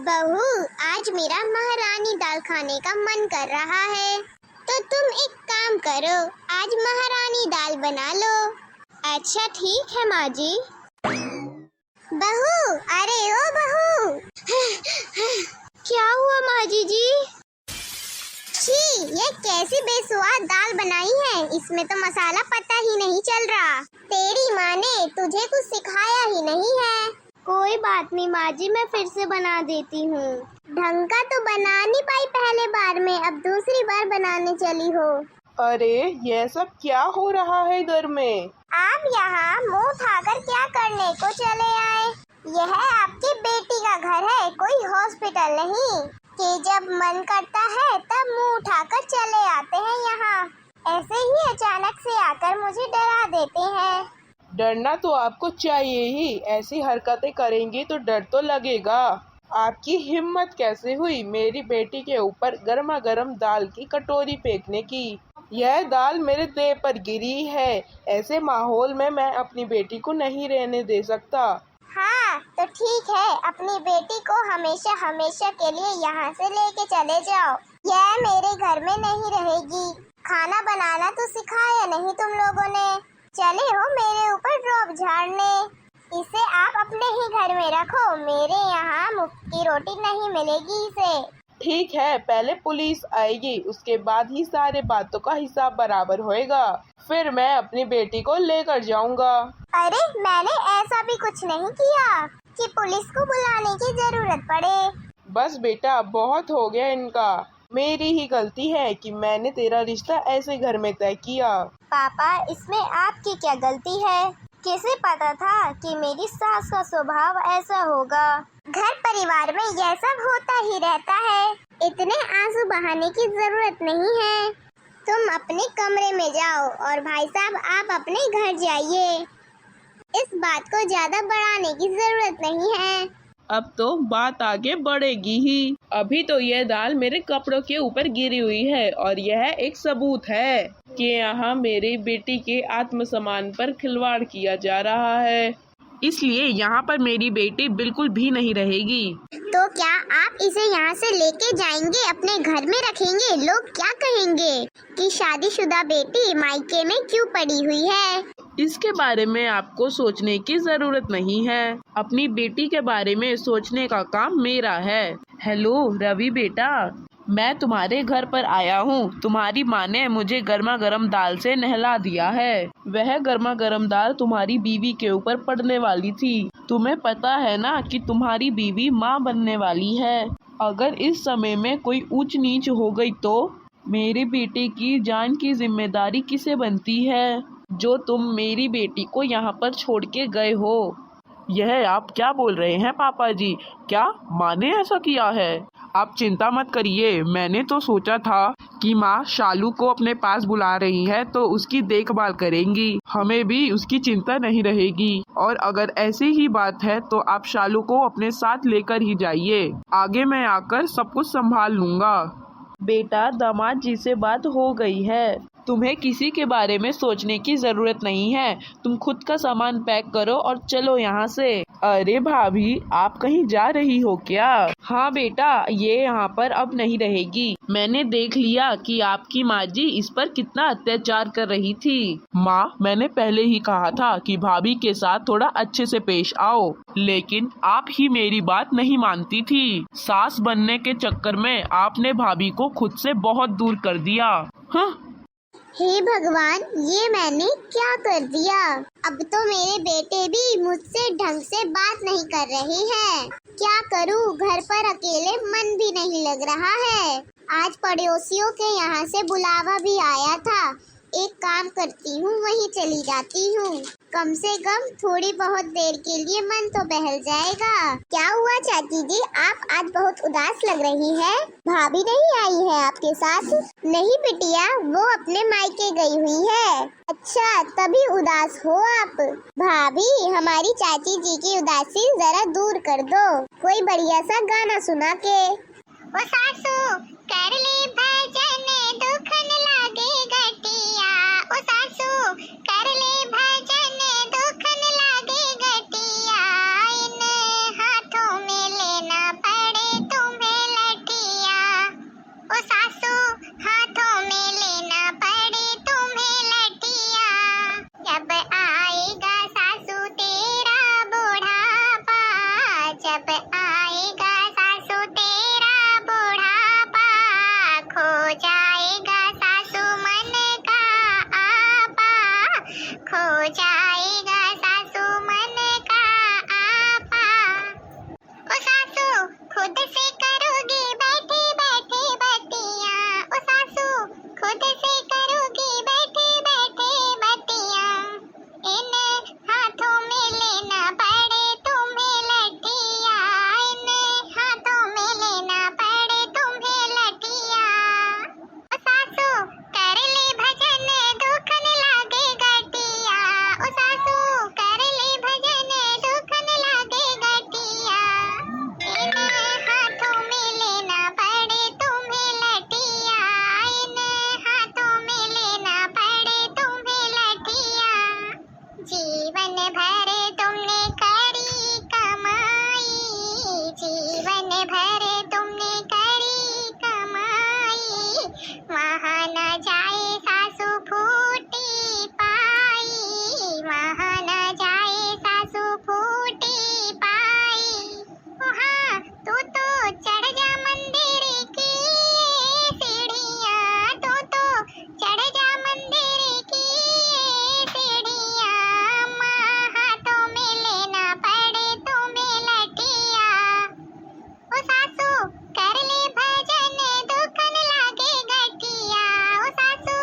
बहू, आज मेरा महारानी दाल खाने का मन कर रहा है, तो तुम एक काम करो, आज महारानी दाल बना लो। अच्छा ठीक है माँ जी। बहू, अरे ओ बहू। क्या हुआ माँ जी? छी, ये कैसी बेस्वाद दाल बनाई है, इसमें तो मसाला पता ही नहीं चल रहा। तेरी माँ ने तुझे कुछ सिखाया ही नहीं है। कोई बात नहीं माँ जी, मैं फिर से बना देती हूँ। ढंग का तो बना नहीं पाई पहले बार में, अब दूसरी बार बनाने चली हो। अरे ये सब क्या हो रहा है घर में? आप यहाँ मुँह उठाकर क्या करने को चले आए? यह आपकी बेटी का घर है, कोई हॉस्पिटल नहीं कि जब मन करता है तब मुँह उठाकर चले आते हैं यहाँ। ऐसे ही अचानक से आकर मुझे डरा देते हैं। डरना तो आपको चाहिए ही, ऐसी हरकतें करेंगे तो डर तो लगेगा। आपकी हिम्मत कैसे हुई मेरी बेटी के ऊपर गर्मा गर्म दाल की कटोरी फेंकने की? यह दाल मेरे देह पर गिरी है, ऐसे माहौल में मैं अपनी बेटी को नहीं रहने दे सकता। हाँ तो ठीक है, अपनी बेटी को हमेशा हमेशा के लिए यहाँ से लेके चले जाओ। यह मेरे घर में नहीं रहेगी। खाना बनाना तो सिखाया नहीं तुम लोगों ने, चले हो मेरे ऊपर ड्रॉप झाड़ने। इसे आप अपने ही घर में रखो, मेरे यहाँ मुफ्त की रोटी नहीं मिलेगी इसे। ठीक है, पहले पुलिस आएगी, उसके बाद ही सारे बातों का हिसाब बराबर होएगा, फिर मैं अपनी बेटी को लेकर जाऊंगा। अरे मैंने ऐसा भी कुछ नहीं किया कि पुलिस को बुलाने की जरूरत पड़े। बस बेटा, बहुत हो गया इनका। मेरी ही गलती है कि मैंने तेरा रिश्ता ऐसे घर में तय किया। पापा, इसमें आपकी क्या गलती है? किसे पता था कि मेरी सास का स्वभाव ऐसा होगा। घर परिवार में यह सब होता ही रहता है, इतने आंसू बहाने की जरूरत नहीं है। तुम अपने कमरे में जाओ और भाई साहब आप अपने घर जाइए। इस बात को ज्यादा बढ़ाने की जरूरत नहीं है। अब तो बात आगे बढ़ेगी ही। अभी तो यह दाल मेरे कपड़ों के ऊपर गिरी हुई है और यह एक सबूत है कि यहाँ मेरी बेटी के आत्मसम्मान पर खिलवाड़ किया जा रहा है, इसलिए यहाँ पर मेरी बेटी बिल्कुल भी नहीं रहेगी। तो क्या आप इसे यहाँ से लेके जाएंगे, अपने घर में रखेंगे? लोग क्या कहेंगे कि शादीशुदा बेटी मायके में क्यों पड़ी हुई है? इसके बारे में आपको सोचने की जरूरत नहीं है, अपनी बेटी के बारे में सोचने का काम मेरा है। हेलो रवि बेटा, मैं तुम्हारे घर पर आया हूँ। तुम्हारी माँ ने मुझे गर्मा गर्म दाल से नहला दिया है। वह गर्मा गर्म दाल तुम्हारी बीवी के ऊपर पड़ने वाली थी। तुम्हें पता है ना कि तुम्हारी बीवी माँ बनने वाली है। अगर इस समय में कोई ऊंच नीच हो गई तो मेरी बेटी की जान की जिम्मेदारी किसे बनती है, जो तुम मेरी बेटी को यहाँ पर छोड़ के गए हो? यह आप क्या बोल रहे हैं पापा जी? क्या माँ ने ऐसा किया है? आप चिंता मत करिए, मैंने तो सोचा था कि माँ शालू को अपने पास बुला रही है तो उसकी देखभाल करेंगी, हमें भी उसकी चिंता नहीं रहेगी। और अगर ऐसी ही बात है तो आप शालू को अपने साथ लेकर ही जाइए, आगे मैं आकर सब कुछ संभाल लूंगा। बेटा, दामाद जी से बात हो गई है, तुम्हें किसी के बारे में सोचने की जरूरत नहीं है। तुम खुद का सामान पैक करो और चलो यहाँ से। अरे भाभी, आप कहीं जा रही हो क्या? हाँ बेटा, ये यहाँ पर अब नहीं रहेगी। मैंने देख लिया कि आपकी माँ जी इस पर कितना अत्याचार कर रही थी। माँ, मैंने पहले ही कहा था कि भाभी के साथ थोड़ा अच्छे से पेश आओ, लेकिन आप ही मेरी बात नहीं मानती थी। सास बनने के चक्कर में आपने भाभी को खुद से बहुत दूर कर दिया। हाँ? हे भगवान, ये मैंने क्या कर दिया? अब तो मेरे बेटे भी मुझसे ढंग से बात नहीं कर रहे हैं। क्या करूं, घर पर अकेले मन भी नहीं लग रहा है। आज पड़ोसियों के यहाँ से बुलावा भी आया था। एक काम करती हूँ, वहीं चली जाती हूँ, कम से कम थोड़ी बहुत देर के लिए मन तो बहल जाएगा। क्या हुआ चाची जी, आप आज बहुत उदास लग रही हैं? भाभी नहीं आई है आपके साथ? नहीं बिटिया, वो अपने मायके गई हुई है। अच्छा, तभी उदास हो आप। भाभी, हमारी चाची जी की उदासी जरा दूर कर दो, कोई बढ़िया सा गाना सुना के। ओ सासू, कर ले भजन, दुख न लागे गटिया। ओ सासू, कर ले भजन, दुख न लागे गटिया। इन हाथों में लेना पड़े भर तुमने करी कमाई, वहाँ न जाए सासू फूटी पाई, वहाँ न जाए सासू फूटी पाई। हाँ तू तो चढ़ जा मंदिर की सीढ़ियाँ, तू तो चढ़ जा मंदिर की सीढ़ियाँ, माँ हाथों में लेना पड़े तुम्हें लठिया। ओ सासू कर ले भजन दुखन लागे गठिया, ओ सासू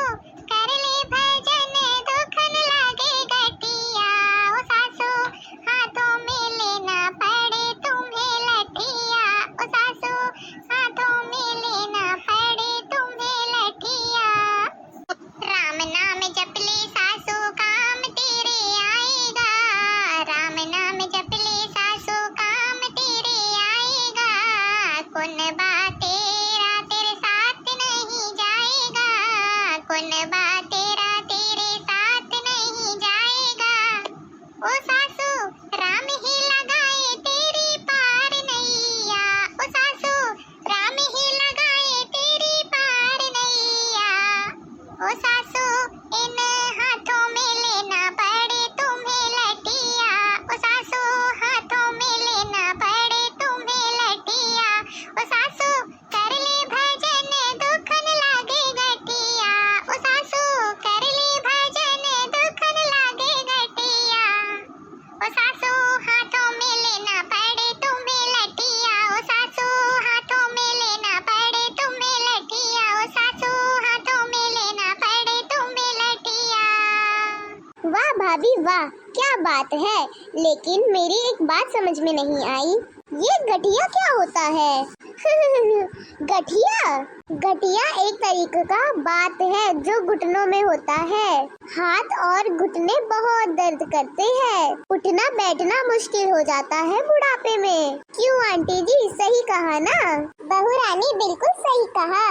कर ले भजन दुखन लागे गठिया, ओ सासू हाथों में लेना पड़े तुम्हें लठिया, ओ सासू हाथों में लेना पड़े तुम्हें लठिया। राम नाम जप ले सासू काम तेरे आएगा, राम नाम जप ले सासू काम तेरे आएगा, कौन बात तेरा तेरे साथ नहीं जाएगा, कौन बात तेरा तेरे साथ नहीं जाएगा। ओ सासू राम ही लगाए तेरी पार नैया, ओ सासू राम ही लगाए तेरी पार नैया, ओ सासू इन हाथों में लेना पड़े तुम्हें लठिया, ओ सासू हाथों में लेना पड़े तुम्हें लठिया, ओ सासू कर ले भजन दुखन लागे गठिया, ओ सासू कर ले भजन दुखन लागे गठिया, ओ सासू हाथों में लेना पड़े तुम्हें लठिया, ओ सासू हाथों में लेना पड़े तुम्हें लठिया, ओ सासू हाथों में लेना पड़े तुम्हें लठिया। वाह भाभी वाह, क्या बात है। लेकिन मेरी एक बात समझ में नहीं आई, ये गठिया क्या होता है? गठिया गठिया एक तरीके का बात है जो घुटनों में होता है। हाथ और घुटने बहुत दर्द करते हैं, उठना बैठना मुश्किल हो जाता है बुढ़ापे में। क्यों आंटी जी, सही कहा ना? बहू रानी बिल्कुल सही कहा।